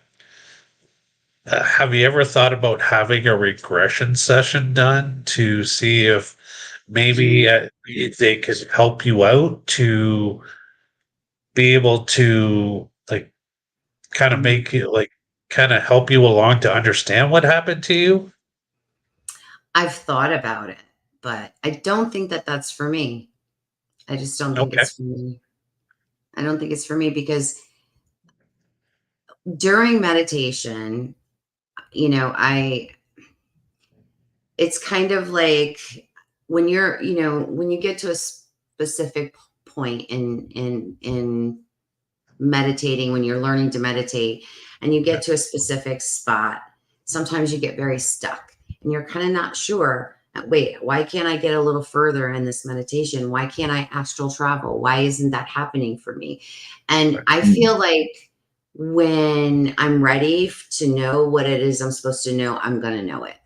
Speaker 2: have you ever thought about having a regression session done to see if maybe if they could help you out to be able to like kind of make it like kind of help you along to understand what happened to you?
Speaker 3: I've thought about it, but I don't think that that's for me. I just don't think
Speaker 2: Okay.
Speaker 3: it's for me. I don't think it's for me, because during meditation, I it's kind of like when when you get to a specific point in meditating, when you're learning to meditate and you get to a specific spot, sometimes you get very stuck and you're kind of not sure, wait, why can't I get a little further in this meditation? Why can't I astral travel? Why isn't that happening for me? And I feel like when I'm ready to know what it is I'm supposed to know, I'm going to know it.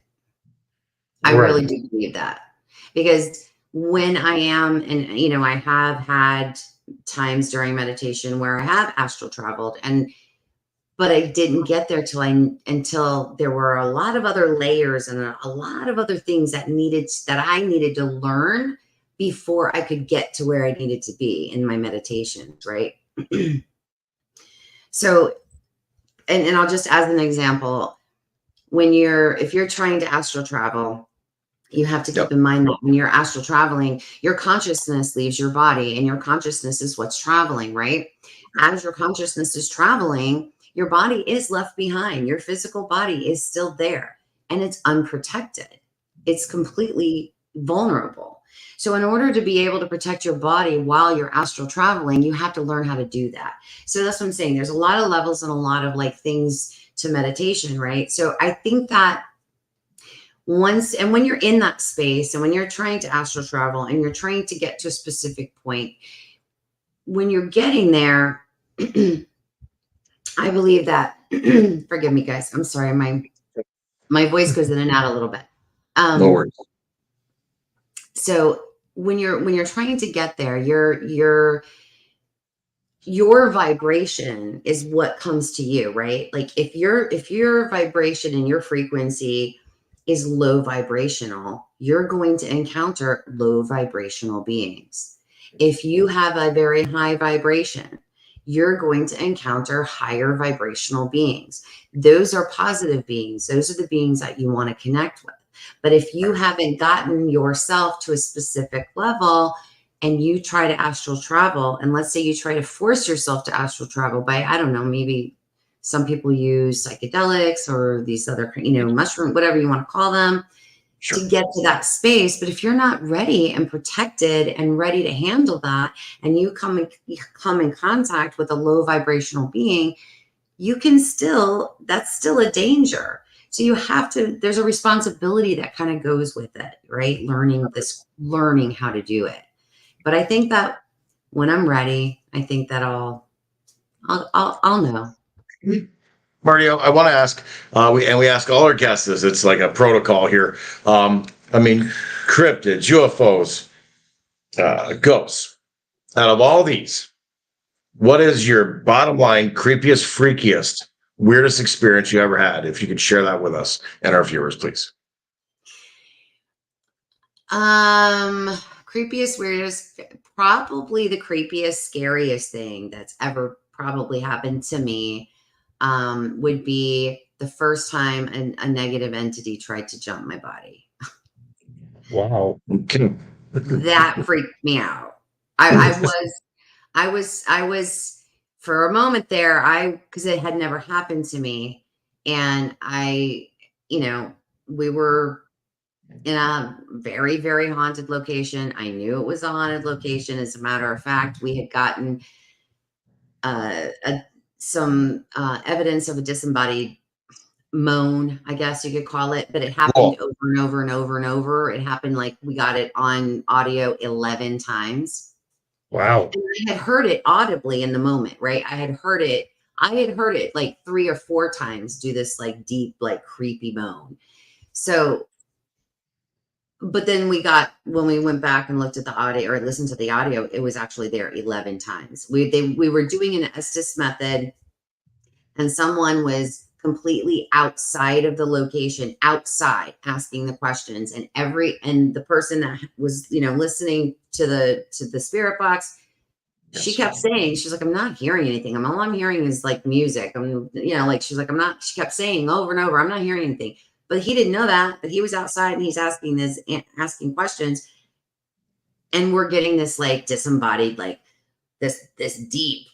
Speaker 3: I
Speaker 2: Right.
Speaker 3: really do believe that, because when I am, and I have had times during meditation where I have astral traveled, but I didn't get there until there were a lot of other layers and a lot of other things that I needed to learn before I could get to where I needed to be in my meditations, right? So, and I'll just, as an example, if you're trying to astral travel, you have to keep in mind that when you're astral traveling, your consciousness leaves your body, and your consciousness is what's traveling, right? As your consciousness is traveling, your body is left behind. Your physical body is still there, and it's unprotected. It's completely vulnerable. So in order to be able to protect your body while you're astral traveling, you have to learn how to do that. So that's what I'm saying. There's a lot of levels and a lot of things to meditation, right? So I think that when you're in that space and when you're trying to astral travel and you're trying to get to a specific point, when you're getting there, I believe that, forgive me guys, I'm sorry, my voice goes in and out a little bit.
Speaker 1: No worries.
Speaker 3: So when you're trying to get there, your vibration is what comes to you, right? Like if your vibration and your frequency is low vibrational, you're going to encounter low vibrational beings. If you have a very high vibration, you're going to encounter higher vibrational beings. Those are positive beings. Those are the beings that you want to connect with. But if you haven't gotten yourself to a specific level and you try to astral travel, and let's say you try to force yourself to astral travel by, I don't know, maybe some people use psychedelics or these other, mushroom, whatever you want to call them, to get to that space. But if you're not ready and protected and ready to handle that, and you come in contact with a low vibrational being, that's still a danger. So there's a responsibility that kind of goes with it, right? Learning how to do it. But I think that when I'm ready, I think that I'll know.
Speaker 1: Marty, I want to ask, we ask all our guests this. It's like a protocol here. I mean, cryptids, UFOs, ghosts. Out of all these, what is your bottom line, creepiest, freakiest, weirdest experience you ever had? If you could share that with us and our viewers, please.
Speaker 3: Creepiest, weirdest, probably the creepiest, scariest thing that's ever probably happened to me would be the first time a negative entity tried to jump my body.
Speaker 2: Wow.
Speaker 1: Okay.
Speaker 3: That freaked me out. I was for a moment there, because it had never happened to me. And we were in a very, very haunted location. I knew it was a haunted location. As a matter of fact, we had gotten some evidence of a disembodied moan, I guess you could call it, but it happened over and over and over and over. It happened like we got it on audio 11 times.
Speaker 2: Wow.
Speaker 3: And I had heard it audibly in the moment, right? I had heard it like 3 or 4 times do this like deep, like creepy moan. So, but then when we went back and looked at the audio or listened to the audio, it was actually there 11 times. We were doing an Estes method, and someone was completely outside of the location, outside, asking the questions, and the person that was, listening to the spirit box, she kept saying, she's like, I'm not hearing anything. All I'm hearing is like music. She's like, she kept saying over and over, I'm not hearing anything. But he didn't know that he was outside and he's asking questions. And we're getting this like disembodied, like this deep,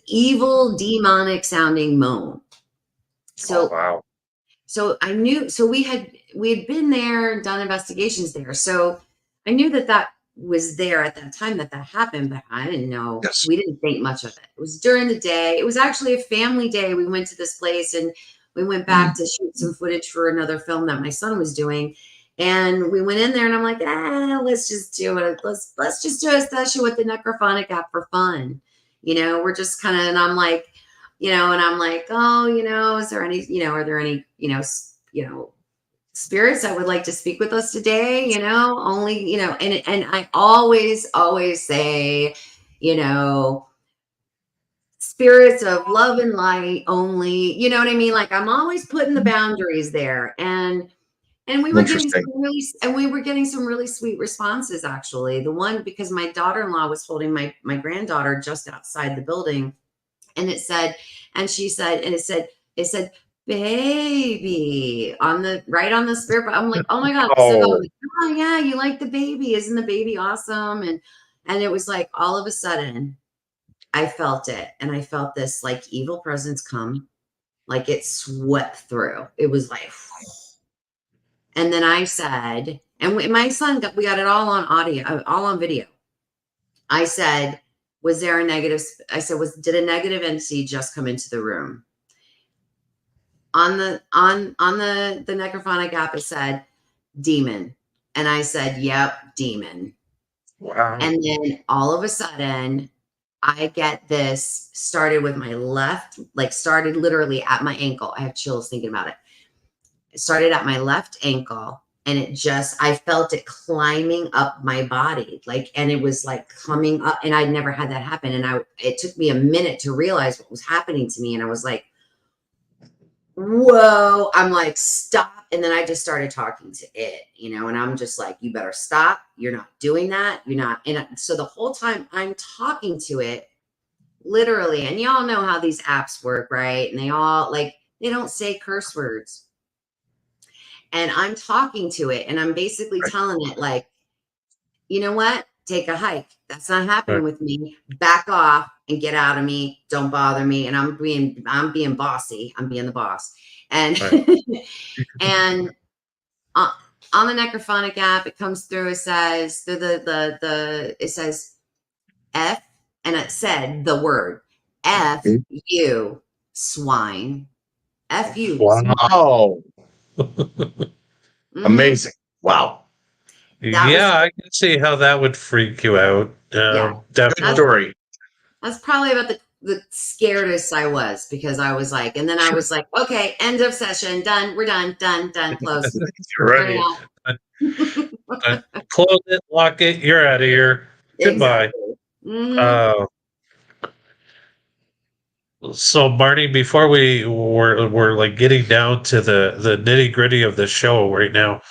Speaker 3: evil, demonic sounding moan. So,
Speaker 2: wow.
Speaker 3: So I knew, so we had been there and done investigations there. So I knew that was there at that time that happened, but I didn't know.
Speaker 1: Yes.
Speaker 3: We didn't think much of it. It was during the day. It was actually a family day. We went to this place and we went back to shoot some footage for another film that my son was doing. And we went in there and I'm like, let's just do it. Let's just do a session with the necrophonic app for fun. We're just kind of, and I'm like, and I'm like, oh, is there any, are there any, spirits that would like to speak with us today? Only, and I always say, spirits of love and light only, you know what I mean? Like I'm always putting the boundaries there. And we were getting some really sweet responses, actually. The one, because my daughter-in-law was holding my granddaughter just outside the building. And it said, baby on the spirit. I'm like, oh my God. Oh yeah, you like the baby. Isn't the baby awesome? And it was like, all of a sudden I felt it. And I felt this like evil presence come, like it swept through. It was like, and then I said, and my son we got it all on audio, all on video. I said, was there a negative? I said, did a negative entity just come into the room? On the necrophonic app, it said demon. And I said, yep, demon.
Speaker 2: Wow.
Speaker 3: And then all of a sudden I get this started with my left, like started literally at my ankle. I have chills thinking about it. It started at my left ankle. And I felt it climbing up my body, and it was like coming up, and I'd never had that happen. And it took me a minute to realize what was happening to me. And I was like, whoa, I'm like, stop. And then I just started talking to it, and I'm just like, you better stop. You're not doing that. You're not. And so the whole time I'm talking to it, literally, and y'all know how these apps work, right? And they all they don't say curse words. And I'm talking to it and I'm basically telling it like, you know what? Take a hike. That's not happening with me. Back off and get out of me. Don't bother me. And I'm being bossy. I'm being the boss. And, and on the necrophonic app, it comes through. It says it says F, and it said the word F you swine. F you.
Speaker 1: Wow. Amazing. Wow.
Speaker 2: I can see how that would freak you out.
Speaker 3: Yeah.
Speaker 2: Definitely.
Speaker 1: Good story.
Speaker 3: That's probably about the scaredest I was, because I was like, and then I was like, okay, end of session, done, we're done, close.
Speaker 1: Right.
Speaker 2: Close it, lock it, you're out of here. Goodbye.
Speaker 3: Exactly. Mhm.
Speaker 2: Uh, so Marty, before we're like getting down to the nitty gritty of the show right now.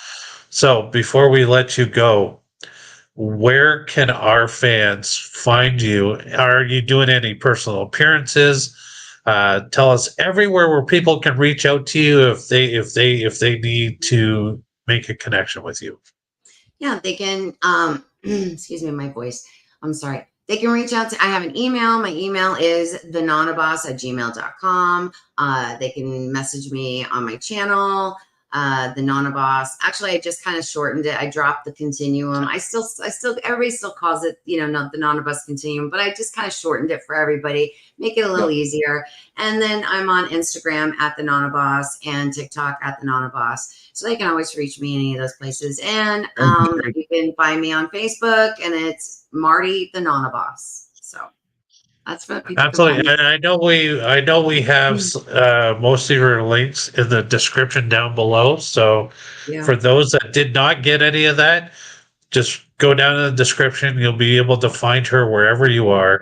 Speaker 2: So before we let you go, where can our fans find you? Are you doing any personal appearances? Tell us everywhere where people can reach out to you if they need to make a connection with you.
Speaker 3: Yeah, they can, excuse me, my voice. I'm sorry. They can reach out to, I have an email. My email is thenonnaboss@gmail.com. They can message me on my channel, the NonnaBoss. Actually, I just kind of shortened it. I dropped the continuum. I still, everybody still calls it, not the NonnaBoss Continuum, but I just kind of shortened it for everybody, make it a little easier. And then I'm on Instagram at the NonnaBoss and TikTok at the NonnaBoss. So they can always reach me in any of those places. And you can find me on Facebook, and it's Marty the NonnaBoss. So that's what people
Speaker 2: Absolutely.
Speaker 3: can find me.
Speaker 2: I know we have most of your links in the description down below. So
Speaker 3: Yeah.
Speaker 2: for those that did not get any of that, just go down in the description. You'll be able to find her wherever you are.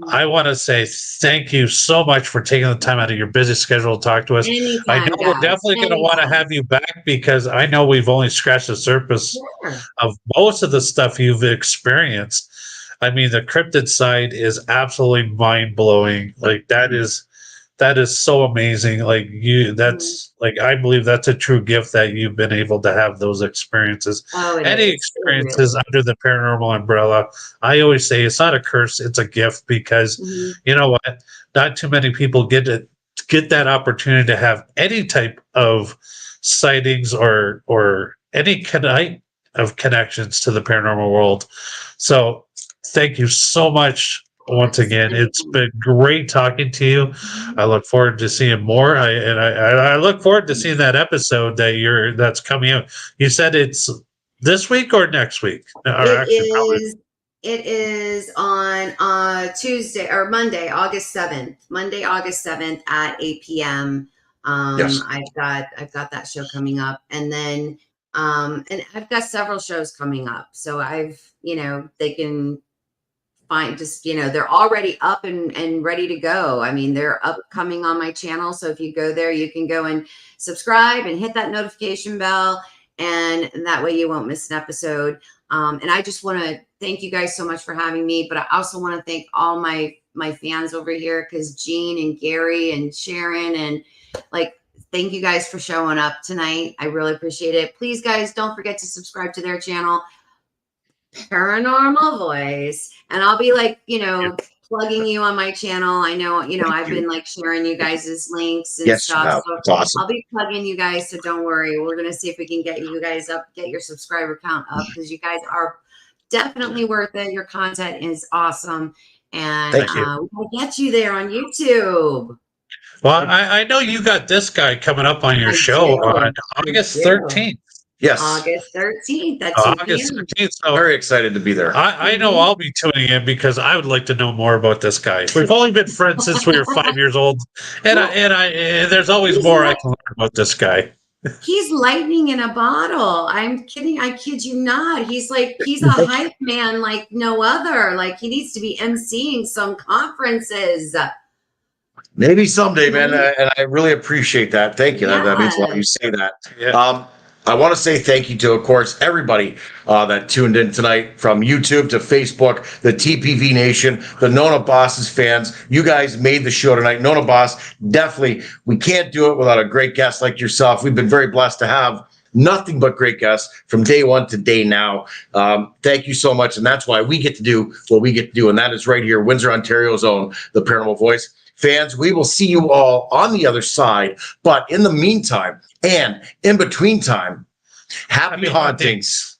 Speaker 2: I want to say thank you so much for taking the time out of your busy schedule to talk to us.
Speaker 3: Anytime,
Speaker 2: I know we're
Speaker 3: guys.
Speaker 2: definitely going to want to have you back, because I know we've only scratched the surface of most of the stuff you've experienced. I mean, the cryptid side is absolutely mind blowing. Like that is so amazing. Like that's like, I believe that's a true gift that you've been able to have those experiences.
Speaker 3: Oh, it
Speaker 2: Any
Speaker 3: is.
Speaker 2: experiences under the paranormal umbrella, I always say it's not a curse, it's a gift, because you know what? Not too many people get that opportunity to have any type of sightings or any kind of connections to the paranormal world. So thank you so much once again. It's been great talking to you. I look forward to seeing more. I look forward to seeing that episode that's coming out. You said it's this week or next week?
Speaker 3: It is on Tuesday or Monday, August 7th. Monday, August 7th at 8 p.m.
Speaker 1: Yes.
Speaker 3: I've got that show coming up, and then and I've got several shows coming up. So they can find, just they're already up and ready to go. I mean, they're upcoming on my channel. So if you go there, you can go and subscribe and hit that notification bell, and that way you won't miss an episode. And I just want to thank you guys so much for having me, but I also want to thank all my fans over here, because Jean and Gary and Sharon, and thank you guys for showing up tonight. I really appreciate it. Please, guys, don't forget to subscribe to their channel, Paranormal Voice, and I'll be plugging you on my channel. I know, I've been sharing you guys' links and stuff. So
Speaker 1: it's awesome.
Speaker 3: I'll be plugging you guys, so don't worry. We're gonna see if we can get you guys up, get your subscriber count up, because you guys are definitely worth it. Your content is awesome, and we'll get you there on YouTube.
Speaker 2: Well, I know you got this guy coming up on your show on August 13th.
Speaker 1: Yes.
Speaker 3: August 13th. That's
Speaker 2: August 13th. So
Speaker 1: very excited to be there.
Speaker 2: I know I'll be tuning in, because I would like to know more about this guy. We've only been friends since we were 5 years old, and there's always more I can learn about this guy.
Speaker 3: He's lightning in a bottle. I'm kidding. I kid you not. He's a hype man like no other. He needs to be emceeing some conferences.
Speaker 1: Maybe someday, man. And I really appreciate that. Thank you. That means a lot. You say that.
Speaker 2: Yeah.
Speaker 1: I want to say thank you to, of course, everybody that tuned in tonight, from YouTube to Facebook, the TPV Nation, the NonnaBoss's fans. You guys made the show tonight. NonnaBoss, definitely, we can't do it without a great guest like yourself. We've been very blessed to have nothing but great guests from day one to day now. Thank you so much. And that's why we get to do what we get to do. And that is right here, Windsor, Ontario's own, the Paranormal Voice. Fans, we will see you all on the other side. But in the meantime, and in between time, happy hauntings.